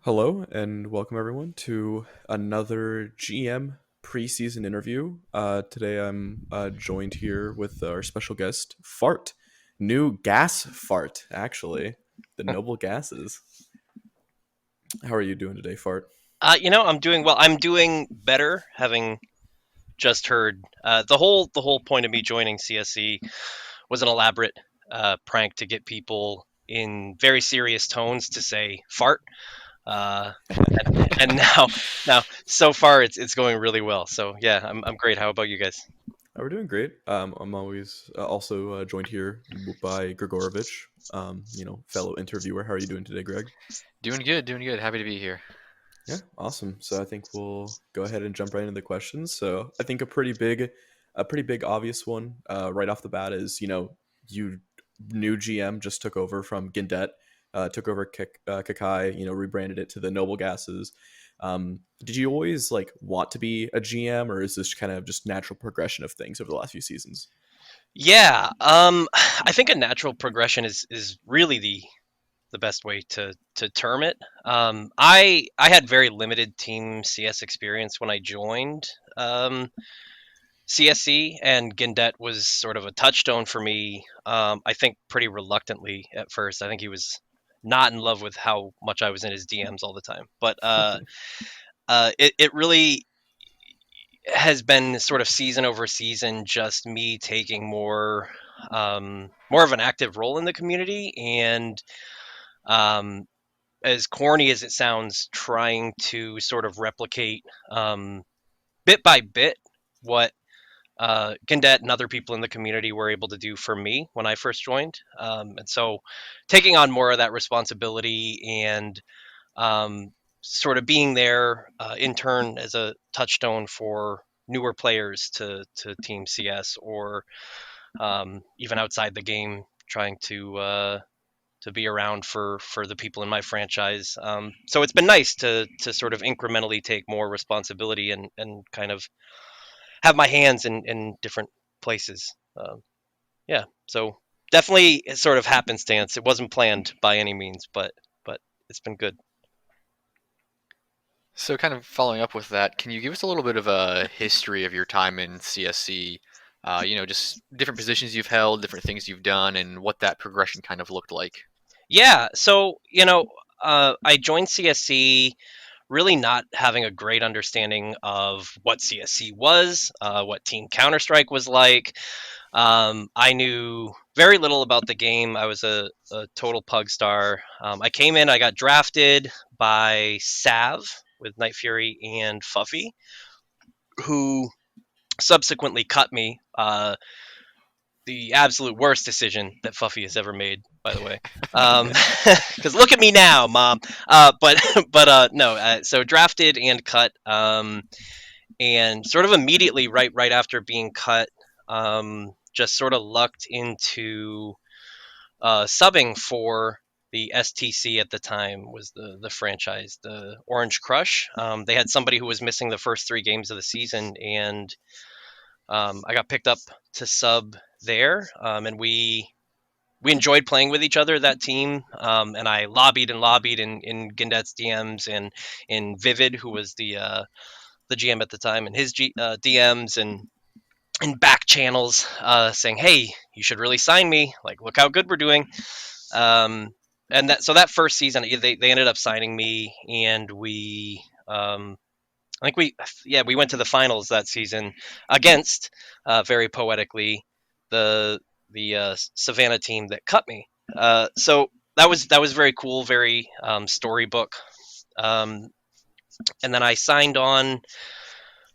Hello and welcome everyone to another GM preseason interview. Today I'm joined here with our special guest, fArt, new gas fart, actually, the noble gases. How are you doing today, fArt? I'm doing well. I'm doing better, having just heard the whole point of me joining CSC was an elaborate prank to get people in very serious tones to say fart. Uh, and now so far it's going really well. So yeah, I'm great. How about you guys? We're doing great. I'm always also joined here by Grigorovich, fellow interviewer. How are you doing today, Greg? Doing good, doing good. Happy to be here. Yeah, awesome. So I think we'll go ahead and jump right into the questions. So I think a pretty big obvious one right off the bat is you new GM just took over from Gindet, took over Kakai, rebranded it to the Noble Gases. Did you always like want to be a GM, or is this kind of just natural progression of things over the last few seasons? Yeah, I think a natural progression is really the best way to term it. I had very limited team CS experience when I joined CSC, and Gindet was sort of a touchstone for me. I think pretty reluctantly at first. I think he was not in love with how much I was in his DMs all the time, but it really has been sort of season over season, just me taking more of an active role in the community and um, as corny as it sounds, trying to sort of replicate bit by bit what Gindet and other people in the community were able to do for me when I first joined. And so taking on more of that responsibility and sort of being there in turn as a touchstone for newer players to Team CS or even outside the game, trying to be around for the people in my franchise. So it's been nice to sort of incrementally take more responsibility and kind of have my hands in different places. Yeah, so definitely sort of happenstance. It wasn't planned by any means, but it's been good. So, kind of following up with that, can you give us a little bit of a history of your time in CSC? Just different positions you've held, different things you've done, and what that progression kind of looked like. Yeah, so I joined CSC really not having a great understanding of what CSC was, what Team Counter Strike was like. I knew very little about the game. I was a total pug star. I came in, I got drafted by Sav with Night Fury and Fuffy, who subsequently cut me. The absolute worst decision that Fuffy has ever made, by the way. Because look at me now, mom. But but no. So drafted and cut, and sort of immediately right after being cut, just sort of lucked into subbing for the STC at the time was the franchise, the Orange Crush. They had somebody who was missing the first three games of the season, and I got picked up to sub there, and we enjoyed playing with each other, that team. And I lobbied and lobbied in Gindet's DMs and in Vivid, who was the GM at the time, and his DMs and in back channels, saying, "Hey, you should really sign me. Like, look how good we're doing." Um, and that first season, they ended up signing me, and I think we went to the finals that season against very poetically the Savannah team that cut me. So that was very cool, very storybook. Um, and then I signed on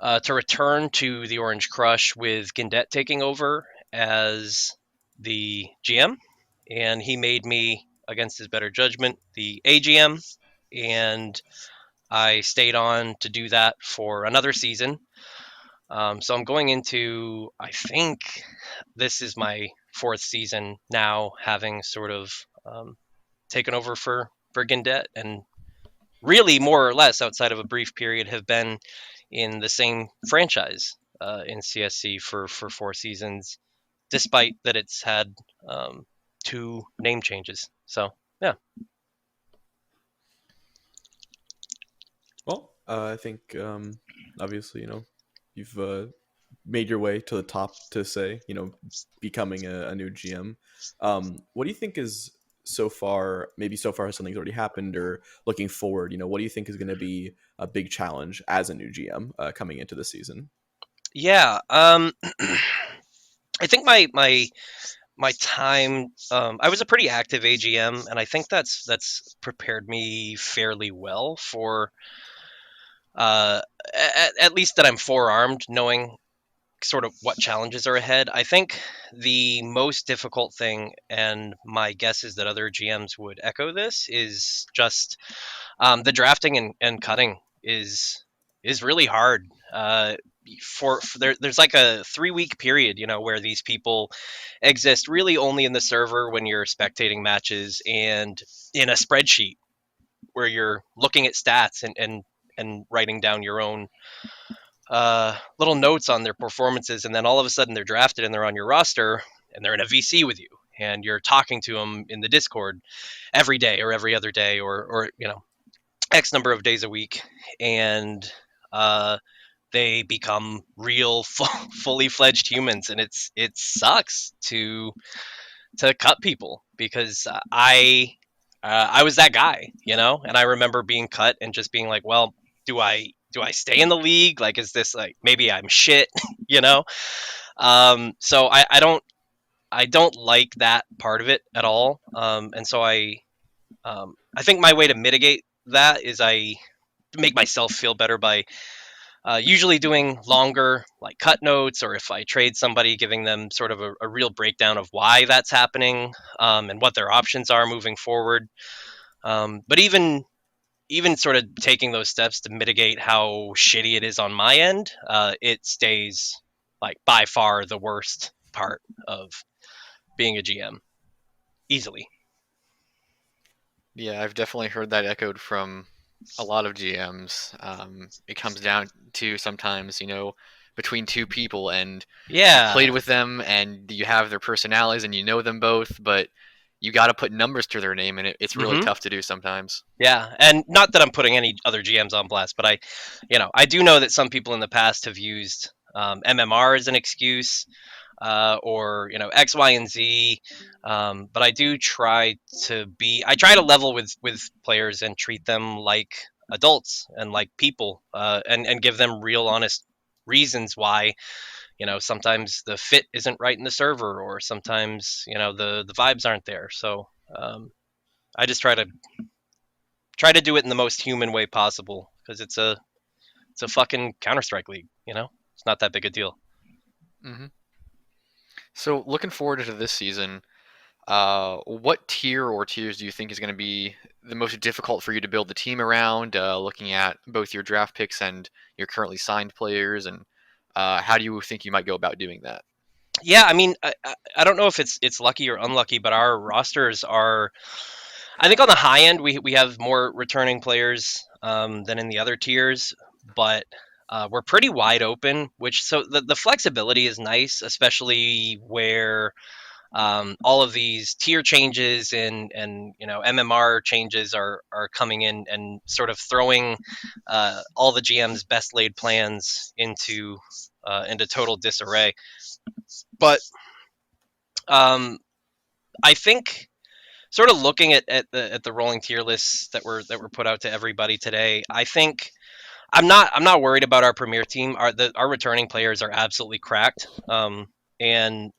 to return to the Orange Crush with Gindet taking over as the GM, and he made me, against his better judgment, the AGM, and I stayed on to do that for another season. So I'm going into, I think this is my fourth season now, having sort of taken over for Gindet, and really more or less outside of a brief period have been in the same franchise in CSC for four seasons, despite that it's had two name changes. So yeah. I think obviously you've made your way to the top to say becoming a new GM. What do you think is so far? Maybe so far something's already happened, or looking forward. What do you think is going to be a big challenge as a new GM coming into the season? Yeah, I think my time. I was a pretty active AGM, and I think that's prepared me fairly well for at least that I'm forearmed, knowing sort of what challenges are ahead. I think the most difficult thing, and my guess is that other GMs would echo this, is just the drafting and cutting is really hard. There's like a 3 week period, where these people exist really only in the server when you're spectating matches and in a spreadsheet where you're looking at stats and writing down your own little notes on their performances, and then all of a sudden they're drafted and they're on your roster and they're in a VC with you, and you're talking to them in the Discord every day or every other day or X number of days a week, and they become real fully fledged humans, and it sucks to cut people because I was that guy, and I remember being cut and just being like, well, do I stay in the league? Like, is this like maybe I'm shit, you know? So I don't like that part of it at all. And so I think my way to mitigate that is I make myself feel better by usually doing longer like cut notes, or if I trade somebody, giving them sort of a real breakdown of why that's happening, and what their options are moving forward. But even sort of taking those steps to mitigate how shitty it is on my end, it stays like by far the worst part of being a GM easily. Yeah, I've definitely heard that echoed from a lot of GMs. It comes down to sometimes, between two people, and you've Yeah. played with them and you have their personalities and you know them both, but you got to put numbers to their name, and it's really Hmm. tough to do sometimes. Yeah, and not that I'm putting any other GMs on blast, but I do know that some people in the past have used MMR as an excuse, or X, Y, and Z. But I try to level with players and treat them like adults and like people, and give them real, honest reasons why. Sometimes the fit isn't right in the server, or sometimes the vibes aren't there. So I just try to do it in the most human way possible because it's a fucking Counter Strike league. It's not that big a deal. hmm So, looking forward to this season, what tier or tiers do you think is going to be the most difficult for you to build the team around? Looking at both your draft picks and your currently signed players, and how do you think you might go about doing that? Yeah, I mean, I don't know if it's lucky or unlucky, but our rosters are, I think, on the high end we have more returning players than in the other tiers, but we're pretty wide open, which so the flexibility is nice, especially where all of these tier changes and MMR changes are coming in and sort of throwing all the GM's best laid plans into total disarray. But I think sort of looking at the rolling tier lists that were put out to everybody today, I think I'm not worried about our premier team. Our returning players are absolutely cracked. And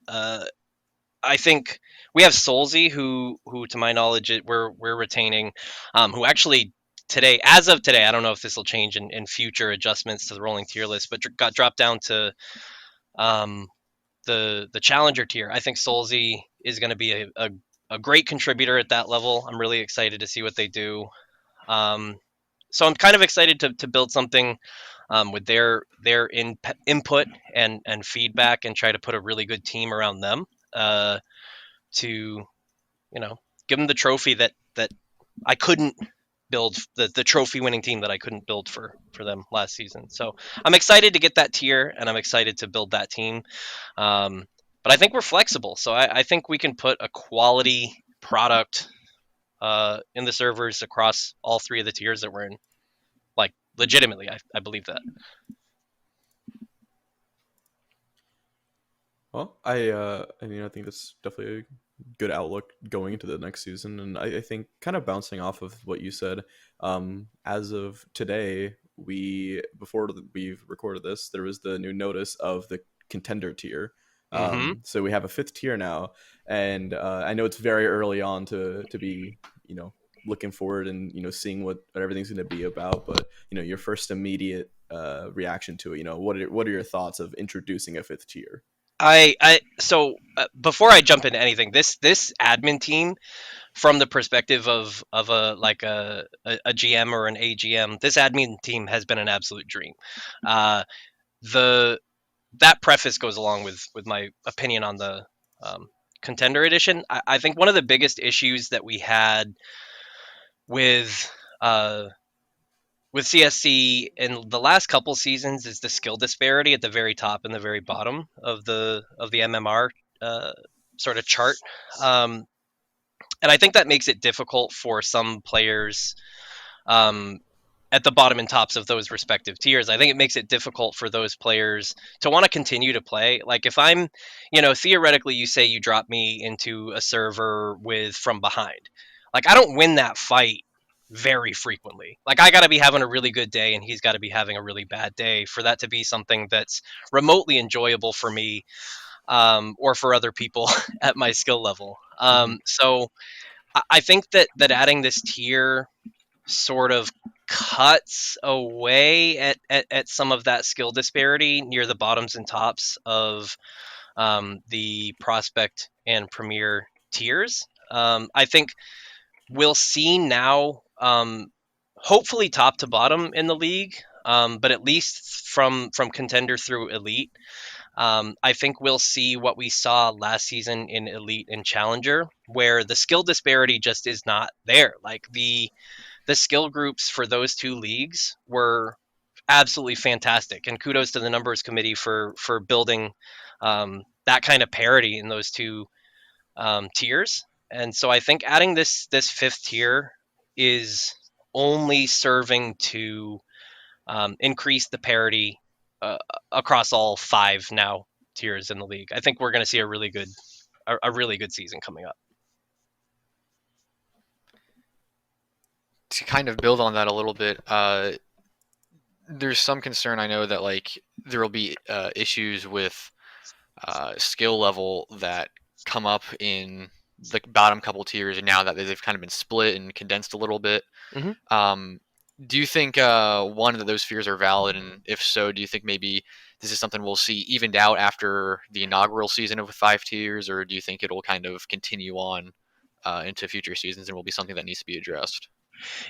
I think we have Solzy, who to my knowledge we're retaining, who actually today, as of today, I don't know if this will change in future adjustments to the rolling tier list, but got dropped down to um, the challenger tier. I think Solzy is going to be a great contributor at that level. I'm really excited to see what they do. Um, so I'm kind of excited to build something with their input and feedback, and try to put a really good team around them, to give them the trophy that I couldn't build, the trophy winning team that I couldn't build for them last season. So I'm excited to get that tier, and I'm excited to build that team. Um, but I think we're flexible, so I think we can put a quality product in the servers across all three of the tiers that we're in, like legitimately, I believe that. Well, I mean, I think that's definitely a good outlook going into the next season, and I think kind of bouncing off of what you said, as of today, we recorded this, there was the new notice of the contender tier. Mm-hmm. So we have a fifth tier now, and I know it's very early on to be, looking forward and seeing what everything's going to be about, but your first immediate reaction to it, what are your thoughts of introducing a fifth tier? Before I jump into anything, this admin team, from the perspective of a like a GM or an AGM, this admin team has been an absolute dream. Uh, the That preface goes along with my opinion on the um, contender edition. I think one of the biggest issues that we had with uh, with CSC in the last couple seasons is the skill disparity at the very top and the very bottom of the MMR uh, sort of chart. Um, and I think that makes it difficult for some players um, at the bottom and tops of those respective tiers. I think it makes it difficult for those players to want to continue to play. Like if I'm, theoretically, you say you drop me into a server with from behind, like I don't win that fight very frequently. Like I got to be having a really good day and he's got to be having a really bad day for that to be something that's remotely enjoyable for me, or for other people at my skill level. Hmm. So I think that adding this tier sort of cuts away at some of that skill disparity near the bottoms and tops of the prospect and premier tiers. I think we'll see now, hopefully top to bottom in the league, but at least from contender through elite. I think we'll see what we saw last season in elite and challenger, where the skill disparity just is not there. Like the skill groups for those two leagues were absolutely fantastic, and kudos to the numbers committee for building that kind of parity in those two tiers. And so I think adding this fifth tier is only serving to increase the parity uh, across all five now tiers in the league. I think we're going to see a really good season coming up. To kind of build on that a little bit, there's some concern I know that like there will be issues with skill level that come up in the bottom couple tiers, and now that they've kind of been split and condensed a little bit. Mm-hmm. Um, do you think one that those fears are valid, and if so, do you think maybe this is something we'll see evened out after the inaugural season of five tiers, or do you think it'll kind of continue on into future seasons and will be something that needs to be addressed?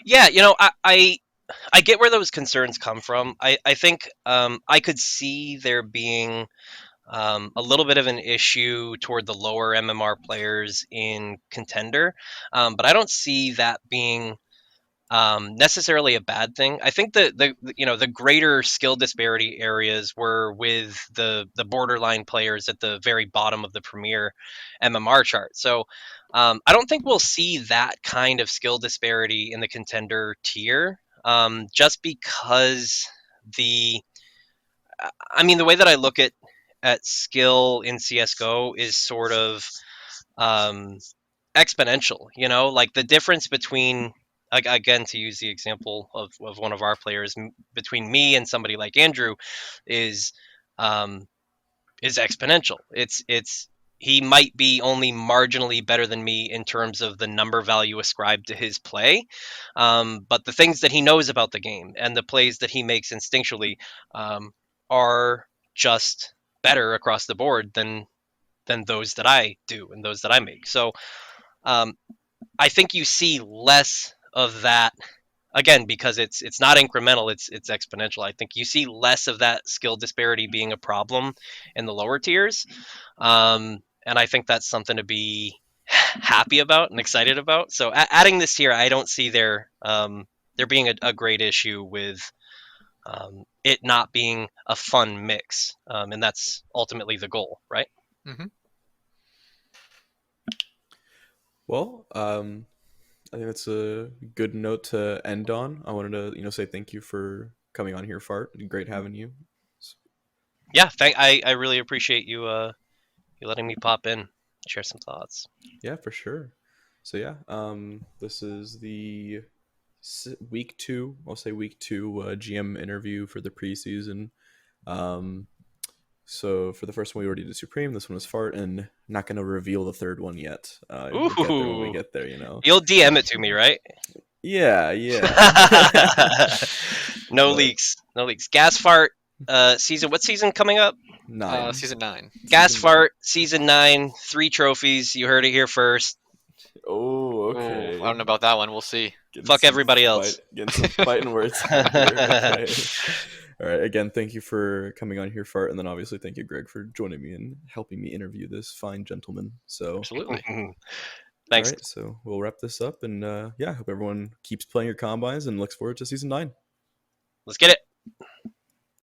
Yeah, I get where those concerns come from. I think I could see there being a little bit of an issue toward the lower MMR players in contender, but I don't see that being necessarily a bad thing. I think the greater skill disparity areas were with the borderline players at the very bottom of the premier MMR chart. So I don't think we'll see that kind of skill disparity in the contender tier, just because the I mean the way that I look at skill in CS:GO is sort of um, exponential. Like the difference between, again, to use the example of one of our players, between me and somebody like Andrew is um, is exponential. It's he might be only marginally better than me in terms of the number value ascribed to his play, but the things that he knows about the game and the plays that he makes instinctually um, are just better across the board than those that I do and those that I make. So um, I think you see less of that, again, because it's not incremental, it's exponential. I think you see less of that skill disparity being a problem in the lower tiers, and I think that's something to be happy about and excited about. So adding this tier, I don't see there being a great issue with it not being a fun mix, and that's ultimately the goal, right? Hmm. Well, I think that's a good note to end on. I wanted to, say thank you for coming on here, Fart. Great having you. Yeah, I really appreciate you you letting me pop in, share some thoughts. Yeah, for sure. So yeah, this is the week two. I'll say week two GM interview for the preseason. Um, so for the first one, we already did Supreme. This one was Fart, and not going to reveal the third one yet. We'll get there when we Ooh, get there. You know. you'll DM it to me, right? Yeah, yeah. No But leaks, no leaks. Gas fart season. What season coming up? nine, Season 9. Gas season nine. fart season 9. 3 trophies. You heard it here first. Oh, Oh, I don't okay. know about that one. We'll see. Fuck everybody else. Getting some fighting words out here. Okay. All right. Again, thank you for coming on here, Fart, and then obviously thank you, Greg, for joining me and helping me interview this fine gentleman. So, Absolutely. all Thanks. right. So we'll wrap this up, and yeah, hope everyone keeps playing your combines and looks forward to season 9. Let's get it.